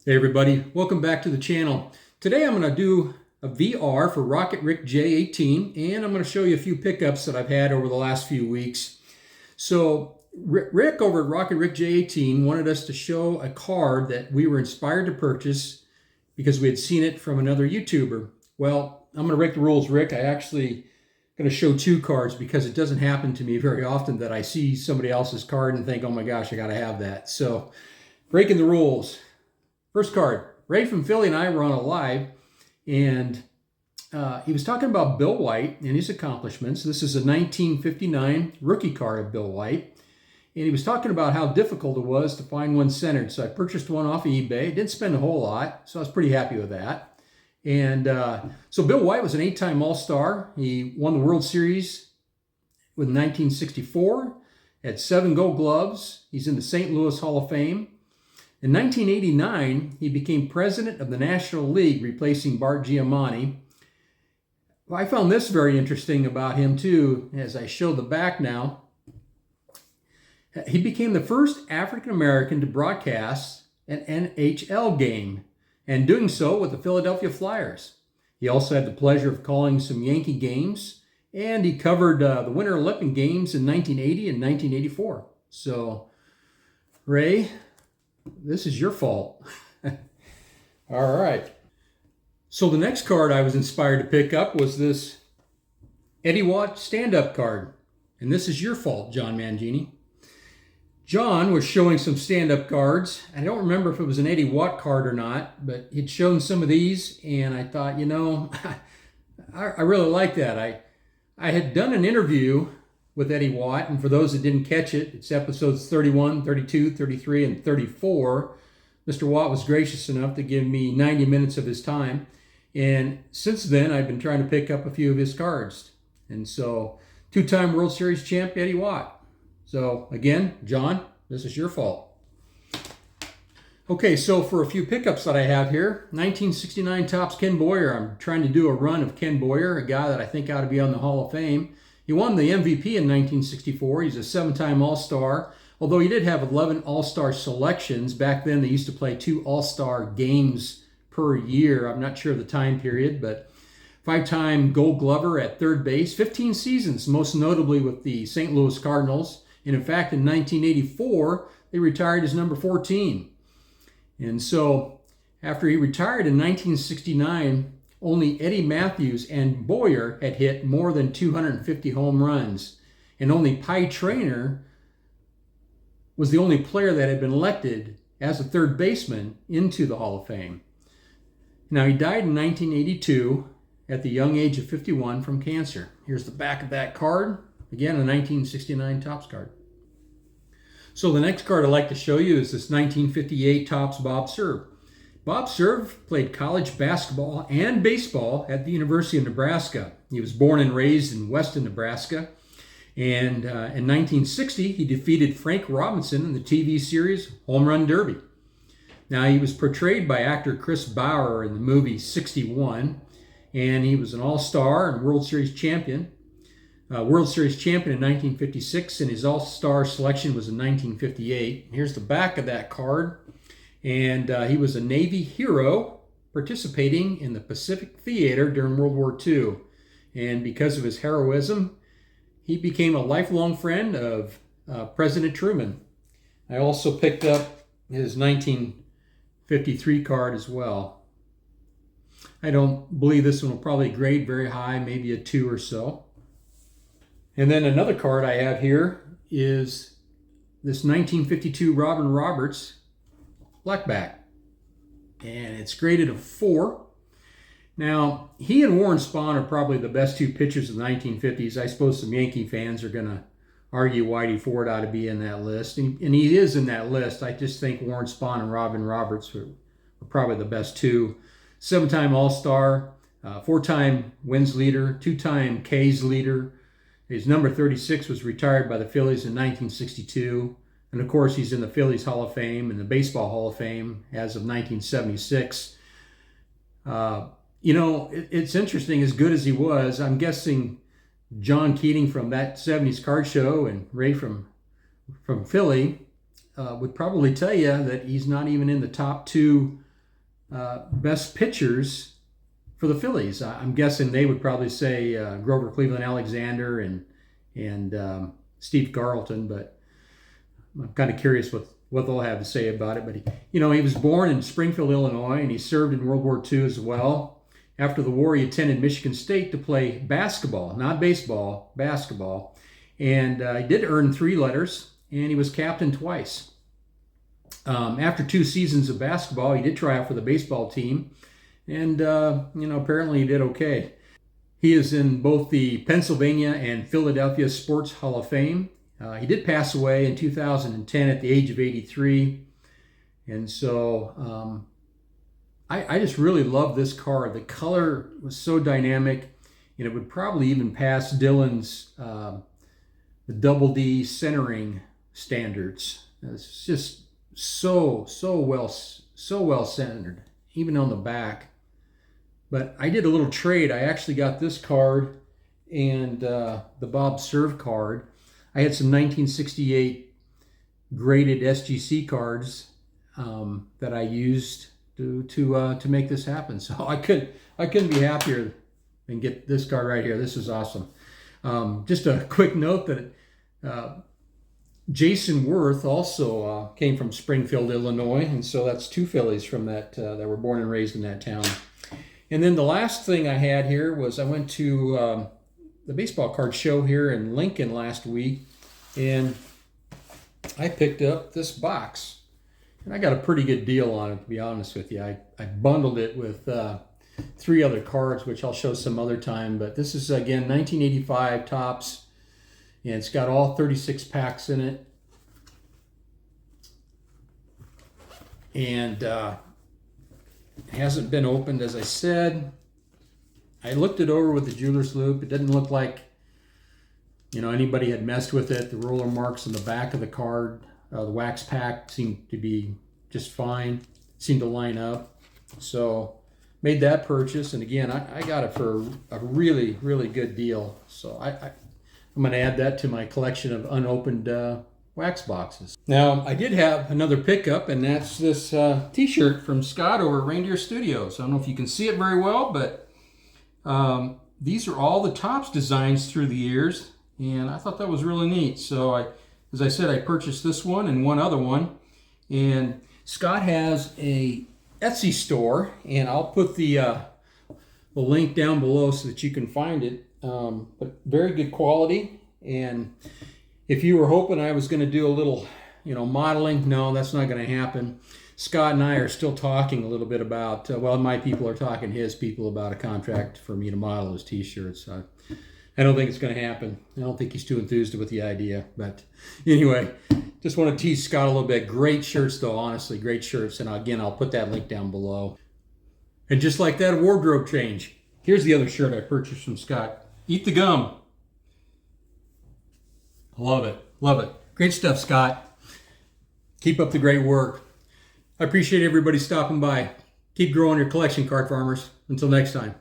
Hey everybody, welcome back to the channel. Today I'm going to do a VR for Rocket Rick J18 and I'm going to show you a few pickups that I've had over the last few weeks. So Rick over at Rocket Rick J18 wanted us to show a card that we were inspired to purchase because we had seen it from another YouTuber. Well, I'm going to break the rules, Rick. I actually going to show two cards because it doesn't happen to me very often that I see somebody else's card and think, oh my gosh, I got to have that. So breaking the rules. First card, Ray from Philly and I were on a live, and he was talking about Bill White and his accomplishments. This is a 1959 rookie card of Bill White, and he was talking about how difficult it was to find one centered. So I purchased one off of eBay. Didn't spend a whole lot, so I was pretty happy with that. And so Bill White was an 8-time All-Star. He won the World Series with 1964, had 7 Gold Gloves. He's in the St. Louis Hall of Fame. In 1989, he became president of the National League, replacing Bart Giamatti. Well, I found this very interesting about him, too, as I show the back now. He became the first African-American to broadcast an NHL game, and doing so with the Philadelphia Flyers. He also had the pleasure of calling some Yankee games, and he covered the Winter Olympic Games in 1980 and 1984. So, Ray, this is your fault. All right. So the next card I was inspired to pick up was this Eddie Watt stand-up card. And this is your fault, John Mangini. John was showing some stand-up cards. I don't remember if it was an Eddie Watt card or not, but he'd shown some of these, and I thought, you know, I really like that. I had done an interview with Eddie Watt, and for those that didn't catch it, it's episodes 31, 32, 33, and 34. Mr. Watt was gracious enough to give me 90 minutes of his time, and since then I've been trying to pick up a few of his cards. And so, 2-time World Series champ Eddie Watt. So again, John, this is your fault. Okay, so for a few pickups that I have here, 1969 Topps Ken Boer. I'm trying to do a run of Ken Boer, a guy that I think ought to be on the Hall of Fame. He won the MVP in 1964. He's a 7-time All-Star, although he did have 11 All-Star selections. Back then, they used to play 2 All-Star games per year. I'm not sure of the time period, but 5-time Gold Glover at third base, 15 seasons, most notably with the St. Louis Cardinals. And in fact, in 1984, they retired as number 14. And so after he retired in 1969, only Eddie Matthews and Boer had hit more than 250 home runs. And only Pie Traynor was the only player that had been elected as a third baseman into the Hall of Fame. Now, he died in 1982 at the young age of 51 from cancer. Here's the back of that card. Again, a 1969 Topps card. So the next card I'd like to show you is this 1958 Topps Bob Cerv. Bob Cerv played college basketball and baseball at the University of Nebraska. He was born and raised in Weston, Nebraska. And in 1960, he defeated Frank Robinson in the TV series Home Run Derby. Now, he was portrayed by actor Chris Boer in the movie 61, and he was an All-Star and World Series champion. World Series champion in 1956, and his All-Star selection was in 1958. Here's the back of that card. And he was a Navy hero participating in the Pacific Theater during World War II. And because of his heroism, he became a lifelong friend of President Truman. I also picked up his 1953 card as well. I don't believe this one will probably grade very high, maybe a 2 or so. And then another card I have here is this 1952 Robin Roberts Blackback, and it's graded a 4. Now, he and Warren Spahn are probably the best 2 pitchers of the 1950s. I suppose some Yankee fans are going to argue Whitey Ford ought to be in that list, and he is in that list. I just think Warren Spahn and Robin Roberts were probably the best 2. 7-time All-Star, 4-time wins leader, 2-time Ks leader. His number 36 was retired by the Phillies in 1962. And of course, he's in the Phillies Hall of Fame and the Baseball Hall of Fame as of 1976. You know, it's interesting, as good as he was, I'm guessing John Keating from that 70s card show and Ray from Philly would probably tell you that he's not even in the top 2 best pitchers for the Phillies. I'm guessing they would probably say Grover Cleveland Alexander and Steve Carlton, but I'm kind of curious what they'll have to say about it. But he was born in Springfield, Illinois, and he served in World War II as well. After the war, he attended Michigan State to play basketball, not baseball, basketball. And he did earn 3 letters, and he was captain twice. After 2 seasons of basketball, he did try out for the baseball team, and apparently he did okay. He is in both the Pennsylvania and Philadelphia Sports Hall of Fame. He did pass away in 2010 at the age of 83, and so I just really love this card. The color was so dynamic, and it would probably even pass Dylan's the Double D centering standards. It's just so well centered, even on the back. But I did a little trade. I actually got this card and the Bob Cerv card. I had some 1968 graded SGC cards that I used to make this happen. So I couldn't be happier than get this card right here. This is awesome. Just a quick note that Jason Worth also came from Springfield, Illinois, and so that's 2 Phillies from that were born and raised in that town. And then the last thing I had here was I went to the baseball card show here in Lincoln last week, and I picked up this box. And I got a pretty good deal on it, to be honest with you. I bundled it with 3 other cards, which I'll show some other time. But this is, again, 1985 Topps, and it's got all 36 packs in it. And it hasn't been opened, as I said. I looked it over with the jeweler's loupe. It didn't look like anybody had messed with it. The roller marks on the back of the card, the wax pack, seemed to be just fine. Seemed to line up. So made that purchase, and again, I got it for a really, really good deal. So I'm going to add that to my collection of unopened wax boxes. Now, I did have another pickup, and that's this t-shirt from Scott over at Reindeer Studios. I don't know if you can see it very well, but these are all the Topps designs through the years, and I thought that was really neat. So as I said, I purchased this one and one other one, and Scott has a Etsy store, and I'll put the link down below so that you can find it. But very good quality, and if you were hoping I was going to do a little, modeling, no, that's not going to happen. Scott and I are still talking a little bit about, my people are talking to his people about a contract for me to model his t-shirts. I don't think it's going to happen. I don't think he's too enthused with the idea. But anyway, just want to tease Scott a little bit. Great shirts, though, honestly, great shirts. And again, I'll put that link down below. And just like that, wardrobe change. Here's the other shirt I purchased from Scott. Eat the gum. Love it. Love it. Great stuff, Scott. Keep up the great work. I appreciate everybody stopping by. Keep growing your collection, card farmers. Until next time.